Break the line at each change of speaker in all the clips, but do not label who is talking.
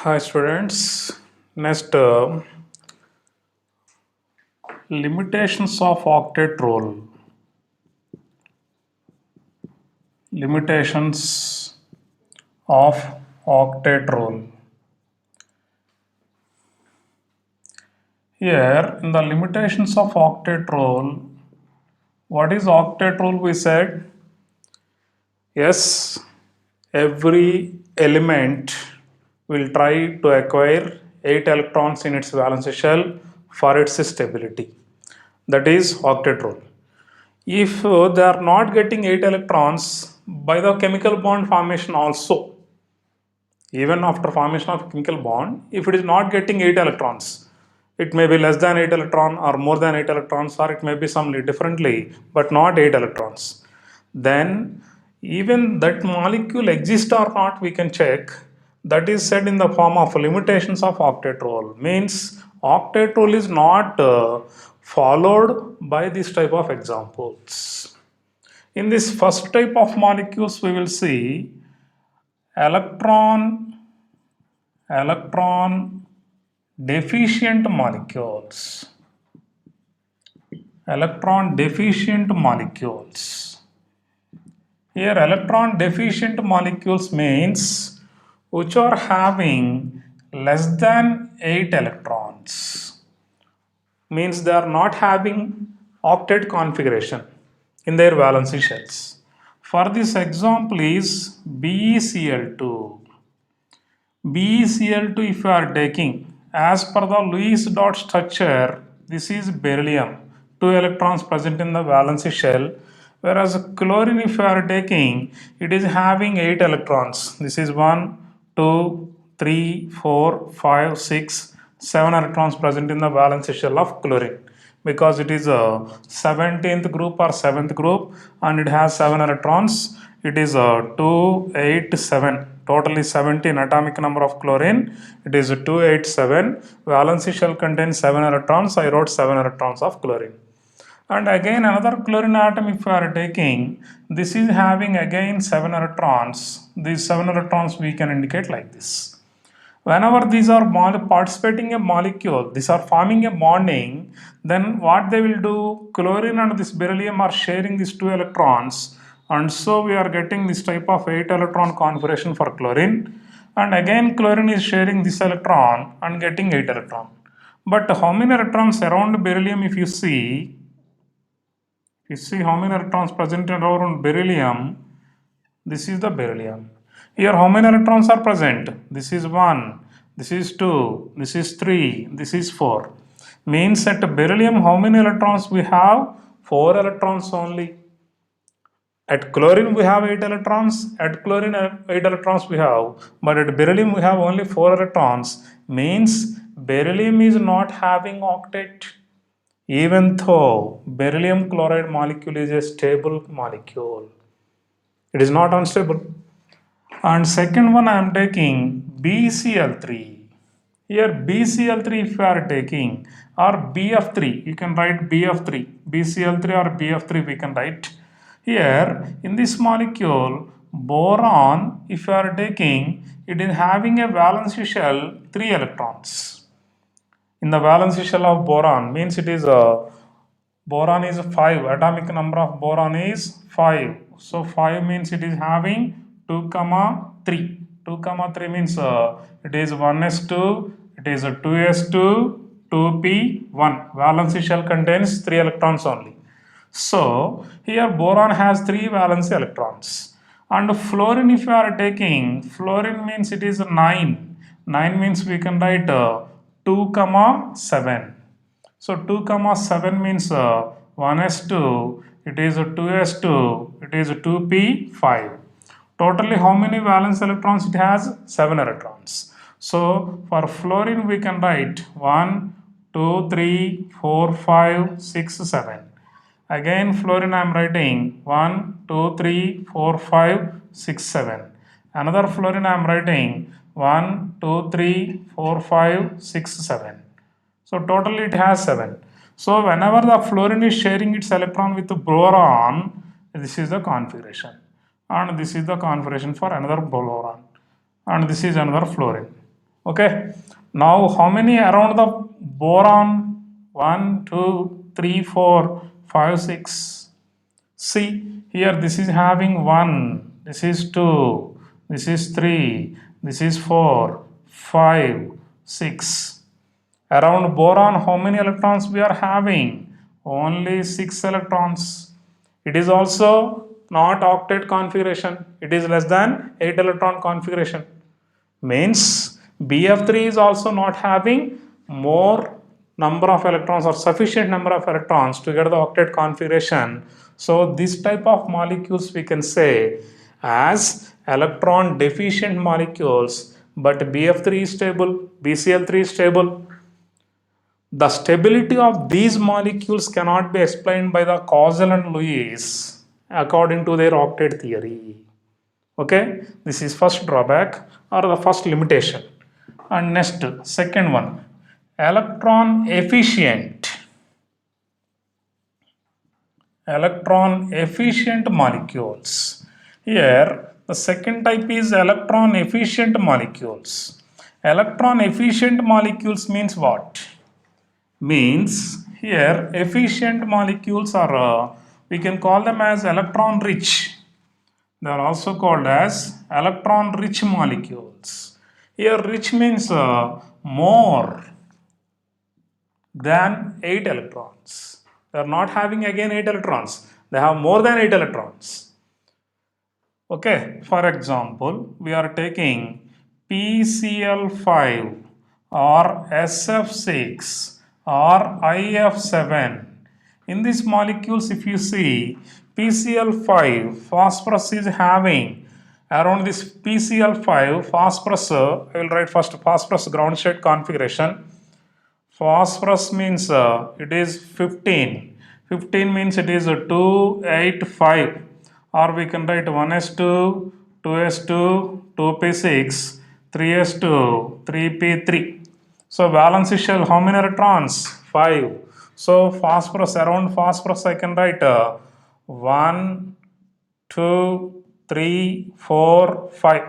Hi students. Next, limitations of octet role. Limitations of octet role. Here, in the limitations of octet role, what is octet role? We said yes, every element will try to acquire 8 electrons in its valence shell for its stability. That is octet role. If they are not getting 8 electrons by the chemical bond formation also, even after formation of chemical bond, if it is not getting 8 electrons, it may be less than 8 electron or more than 8 electrons, or it may be some differently, but not 8 electrons. Then even that molecule exists or not, we can check. That is said in the form of limitations of octet role. Means octet role is not followed by this type of examples. In this first type of molecules, we will see electron deficient molecules. Electron deficient molecules. Here, electron deficient molecules means which are having less than 8 electrons. Means they are not having octet configuration in their valency shells. For this example is BeCl2. BeCl2, if you are taking as per the Lewis dot structure, this is beryllium, 2 electrons present in the valency shell, whereas chlorine, if you are taking, it is having 8 electrons. This is 1, 2, 3, 4, 5, 6, 7 electrons present in the valency shell of chlorine, because it is a 17th group or 7th group and it has 7 electrons. It is a 2, 8, 7, totally 17 atomic number of chlorine. It is a 287. Valency shell contains 7 electrons. I wrote 7 electrons of chlorine. And again another chlorine atom, if you are taking, this is having again 7 electrons. These 7 electrons we can indicate like this. Whenever these are participating a molecule, these are forming a bonding, then what they will do, chlorine and this beryllium are sharing these 2 electrons, and so we are getting this type of 8 electron configuration for chlorine, and again chlorine is sharing this electron and getting 8 electron. But how many electrons around beryllium, if you see how many electrons present around beryllium, this is the beryllium. Here how many electrons are present? This is 1, this is 2, this is 3, this is 4. Means at beryllium how many electrons we have? 4 electrons only. At chlorine we have 8 electrons, at chlorine 8 electrons we have, but at beryllium we have only 4 electrons. Means beryllium is not having octet, even though beryllium chloride molecule is a stable molecule. It is not unstable. And second one I am taking BCl3. Here BCl3 if you are taking, or BF3, you can write BF3, BCl3 or BF3 we can write. Here in this molecule, boron, if you are taking, it is having a valence shell 3 electrons. In the valence shell of boron, means it is a boron is 5, atomic number of boron is 5, so 5 means it is having 2 comma 3. 2 comma 3 means it is 1s2, it is a 2s2, 2p1. Valence shell contains 3 electrons only. So here boron has 3 valence electrons. And fluorine, if you are taking, fluorine means it is 9. 9 means we can write 2 comma 7. So 2 comma 7 means 1s2, it is 2s2, it is 2p5. Totally how many valence electrons it has? 7 electrons. So for fluorine we can write 1, 2, 3, 4, 5, 6, 7. Again fluorine I am writing 1, 2, 3, 4, 5, 6, 7. Another fluorine I am writing 1, 2, 3, 4, 5, 6, 7. So totally it has 7. So whenever the fluorine is sharing its electron with the boron, this is the configuration. And this is the configuration for another boron. And this is another fluorine. Okay. Now, how many around the boron? 1, 2, 3, 4, 5, 6. See, here this is having 1, this is 2, this is 3, this is 4, 5, 6. Around boron, how many electrons we are having? Only 6 electrons. It is also not octet configuration. It is less than 8 electron configuration. Means BF3 is also not having more number of electrons or sufficient number of electrons to get the octet configuration. So this type of molecules we can say as electron deficient molecules, but BF3 is stable, BCl3 is stable. The stability of these molecules cannot be explained by the Causal and Lewis according to their octet theory. Okay, this is first drawback or the first limitation. And next, second one, electron efficient. Electron efficient molecules. Here, the second type is electron efficient molecules. Electron efficient molecules means what? Means here efficient molecules are we can call them as electron rich. They are also called as electron rich molecules. Here rich means more than 8 electrons. They are not having again 8 electrons. They have more than 8 electrons. Okay, for example, we are taking PCl5 or SF6 or IF7. In these molecules, if you see PCl5, phosphorus is having around this PCl5 phosphorus, I will write first phosphorus ground state configuration. Phosphorus means it is 15. 15 means it is 285, or we can write 1s2, 2s2, 2p6, 3s2, 3p3. So valence shell, how many electrons? 5. So phosphorus, around phosphorus I can write 1, 2, 3, 4, 5.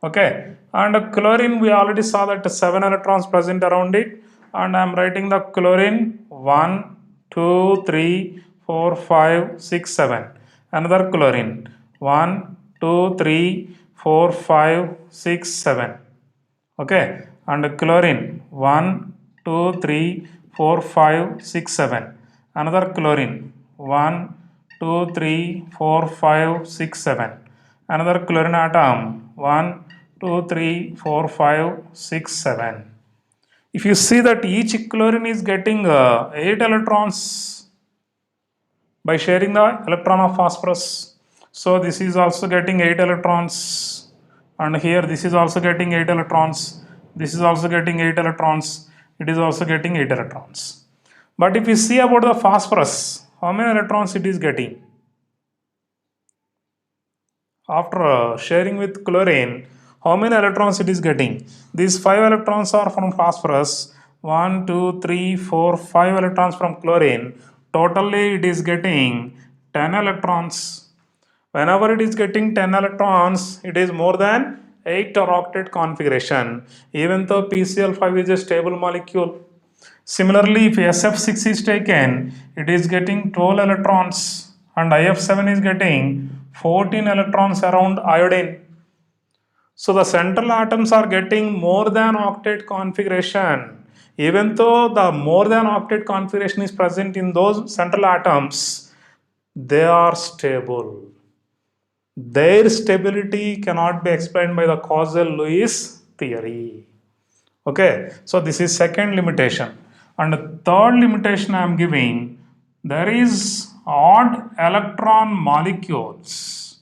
Okay, and chlorine we already saw that 7 electrons present around it, and I am writing the chlorine 1, 2, 3, 4, 5, 6, 7. Another chlorine 1, 2, 3, 4, 5, 6, 7. Okay, and chlorine 1, 2, 3, 4, 5, 6, 7. Another chlorine 1, 2, 3, 4, 5, 6, 7. Another chlorine atom 1, 2, 3, 4, 5, 6, 7. If you see that each chlorine is getting 8 electrons by sharing the electron of phosphorus. So this is also getting 8 electrons, and here this is also getting 8 electrons, this is also getting 8 electrons, it is also getting 8 electrons. But if you see about the phosphorus, how many electrons it is getting? After sharing with chlorine, how many electrons it is getting? These 5 electrons are from phosphorus, 1, 2, 3, 4, 5 electrons from chlorine. Totally it is getting 10 electrons. Whenever it is getting 10 electrons, it is more than 8 or octet configuration, even though PCl5 is a stable molecule. Similarly, if SF6 is taken, it is getting 12 electrons, and IF7 is getting 14 electrons around iodine. So the central atoms are getting more than octet configuration. Even though the more than octet configuration is present in those central atoms, they are stable. Their stability cannot be explained by the causal Lewis theory. Okay, so this is second limitation. And the third limitation I am giving, there is odd electron molecules.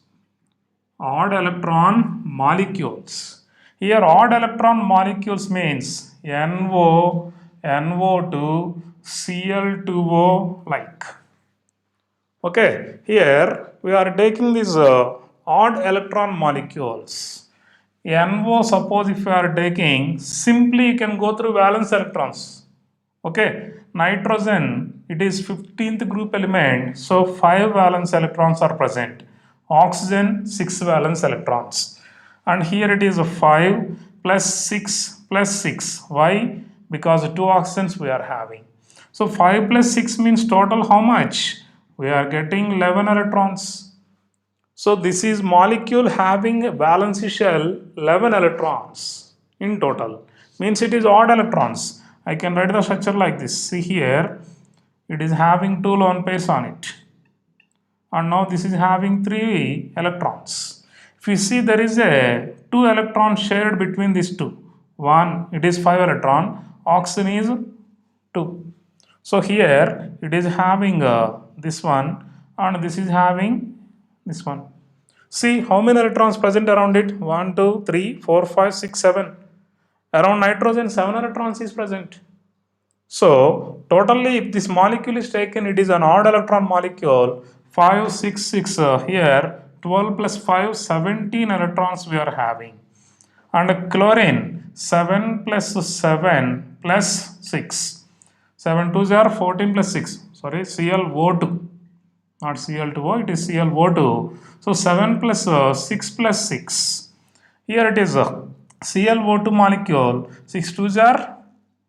Odd electron molecules. Here odd electron molecules means NO, NO2, Cl2O like. Okay, here we are taking these odd electron molecules. NO, suppose if you are taking, simply you can go through valence electrons. Okay, nitrogen, it is 15th group element, so 5 valence electrons are present. Oxygen, 6 valence electrons. And here it is a 5, plus 6 plus 6. Why? Because 2 oxygens we are having. So 5 plus 6 means total how much? We are getting 11 electrons. So this is molecule having a valency shell 11 electrons in total. Means it is odd electrons. I can write the structure like this. See here, it is having 2 lone pairs on it. And now this is having 3 electrons. If you see, there is a 2 electron shared between these two. One, it is 5 electron, oxygen is 2. So here it is having this one and this is having this one. See how many electrons present around it? 1, 2, 3, 4, 5, 6, 7. Around nitrogen, 7 electrons is present. So, totally, if this molecule is taken, it is an odd electron molecule. 5, 6, 6 here, 12 plus 5, 17 electrons we are having. And chlorine, 7 plus 7 plus 6. 7 2s are 14 plus 6. Sorry, ClO2. Not Cl2O, it is ClO2. So 7 plus 6 plus 6. Here it is ClO2 molecule. 6 2s are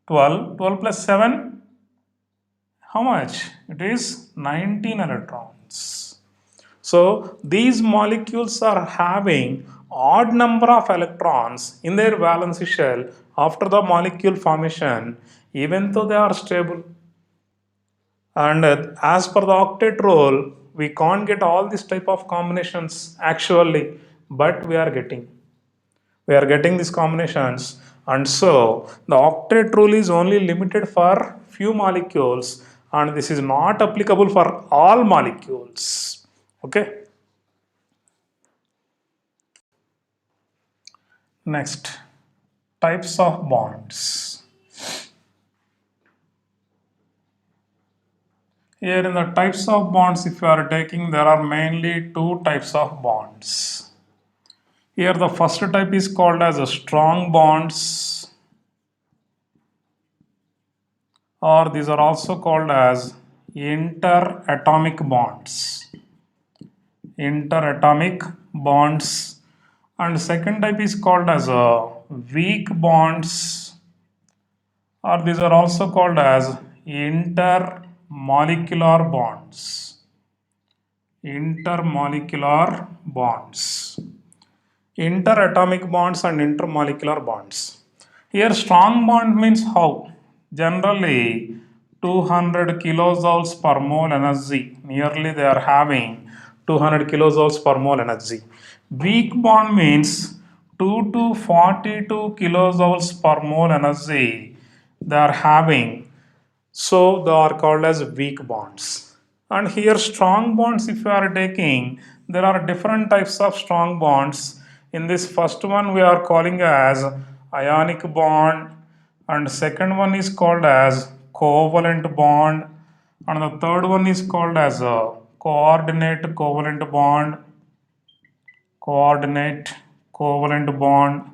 12. 12 plus 7, how much? It is 19 electrons. So these molecules are having odd number of electrons in their valence shell after the molecule formation, even though they are stable. And as per the octet rule, we can't get all this type of combinations actually, but we are getting. We are getting these combinations, and so the octet rule is only limited for few molecules, and this is not applicable for all molecules. Okay. Next, types of bonds. Here in the types of bonds, if you are taking, there are mainly two types of bonds. Here the first type is called as a strong bonds, or these are also called as interatomic bonds. Interatomic bonds. And second type is called as a weak bonds, or these are also called as intermolecular bonds. Intermolecular bonds. Interatomic bonds and intermolecular bonds. Here strong bond means how? Generally 200 kilojoules per mole energy. Nearly they are having 200 kilojoules per mole energy. Weak bond means 2 to 42 kilojoules per mole energy they are having. So they are called as weak bonds. And here strong bonds, if you are taking, there are different types of strong bonds. In this first one we are calling as ionic bond, and second one is called as covalent bond, and the third one is called as a coordinate covalent bond, coordinate covalent bond,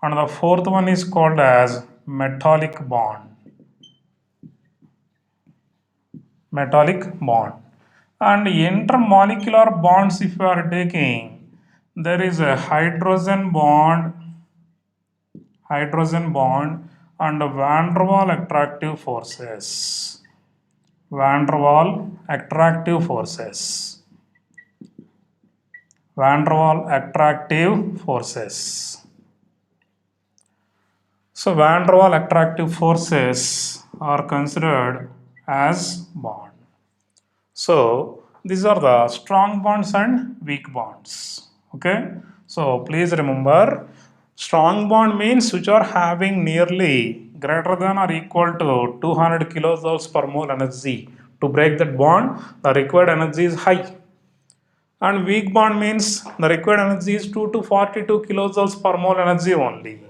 and the fourth one is called as metallic bond. Metallic bond. And intermolecular bonds, if you are taking, there is a hydrogen bond and van der Waal attractive forces. Van der Waal attractive forces. Van der Waal attractive forces. So van der Waal attractive forces are considered as bond. So these are the strong bonds and weak bonds. Okay. So please remember, strong bond means which are having nearly greater than or equal to 200 kilojoules per mole energy. To break that bond, the required energy is high. And weak bond means the required energy is 2 to 42 kilojoules per mole energy only.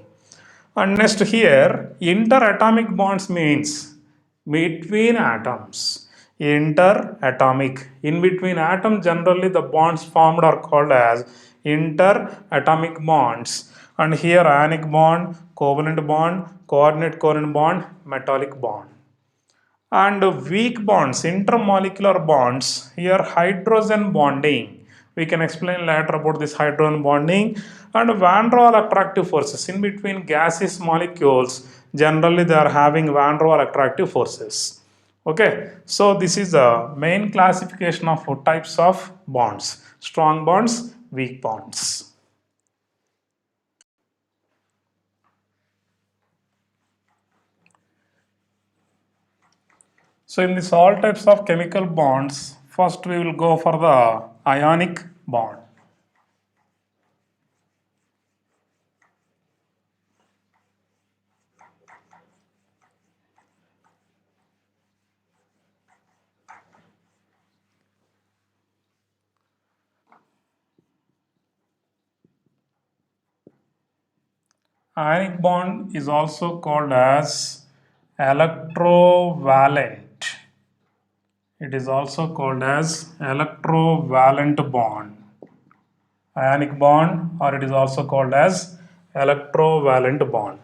And next here, interatomic bonds means between atoms. Interatomic. In between atoms, generally the bonds formed are called as interatomic bonds. And here ionic bond, covalent bond, coordinate covalent bond, metallic bond. And weak bonds, intermolecular bonds, here hydrogen bonding. We can explain later about this hydrogen bonding. And van der Waals attractive forces in between gaseous molecules. Generally, they are having van der Waals attractive forces. Okay, so this is the main classification of types of bonds: strong bonds, weak bonds. So in this all types of chemical bonds, first we will go for the ionic bond. Ionic bond is also called as electrovalent. It is also called as electrovalent bond. Ionic bond, or it is also called as electrovalent bond.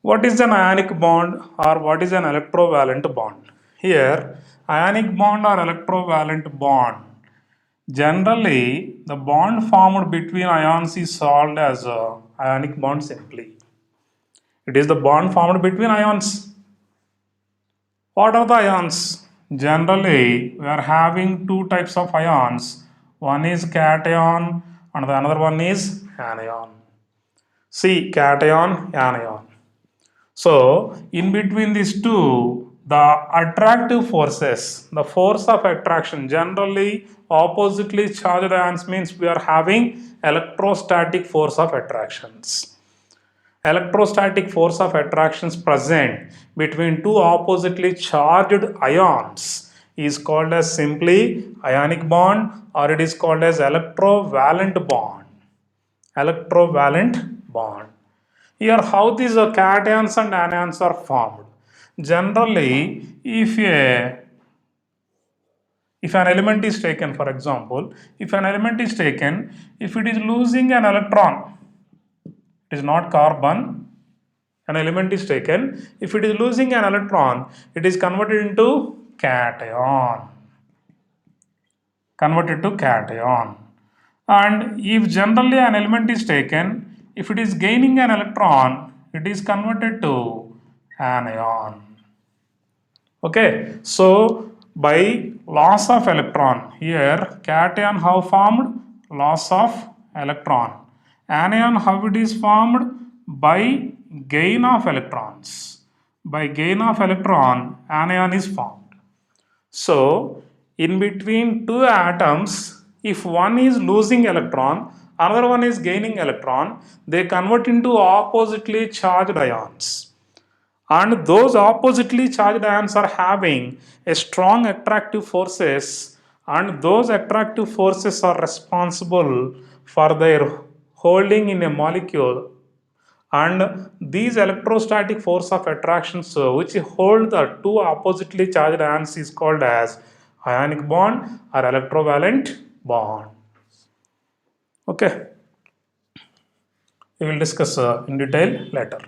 What is an ionic bond or what is an electrovalent bond? Here, ionic bond or electrovalent bond. Generally, the bond formed between ions is called as a ionic bond simply. It is the bond formed between ions. What are the ions? Generally, we are having two types of ions. One is cation and the another one is anion. See, cation, anion. So, in between these two, the attractive forces, the force of attraction, generally oppositely charged ions means we are having electrostatic force of attractions. Electrostatic force of attractions present between two oppositely charged ions is called as simply ionic bond, or it is called as electrovalent bond. Electrovalent bond. Here, how these cations and anions are formed. Generally, if an element is taken, for example, if an element is taken, if it is losing an electron, it is not carbon, an element is taken, if it is losing an electron, it is converted into cation. Converted to cation. And if generally an element is taken, if it is gaining an electron, it is converted to anion. Okay, so by loss of electron, here cation how formed? Loss of electron. Anion how it is formed? By gain of electrons. By gain of electron, anion is formed. So, in between two atoms, if one is losing electron, another one is gaining electron, they convert into oppositely charged ions. And those oppositely charged ions are having a strong attractive forces, and those attractive forces are responsible for their holding in a molecule, and these electrostatic force of attractions which hold the two oppositely charged ions is called as ionic bond or electrovalent bond. Okay, we will discuss in detail later.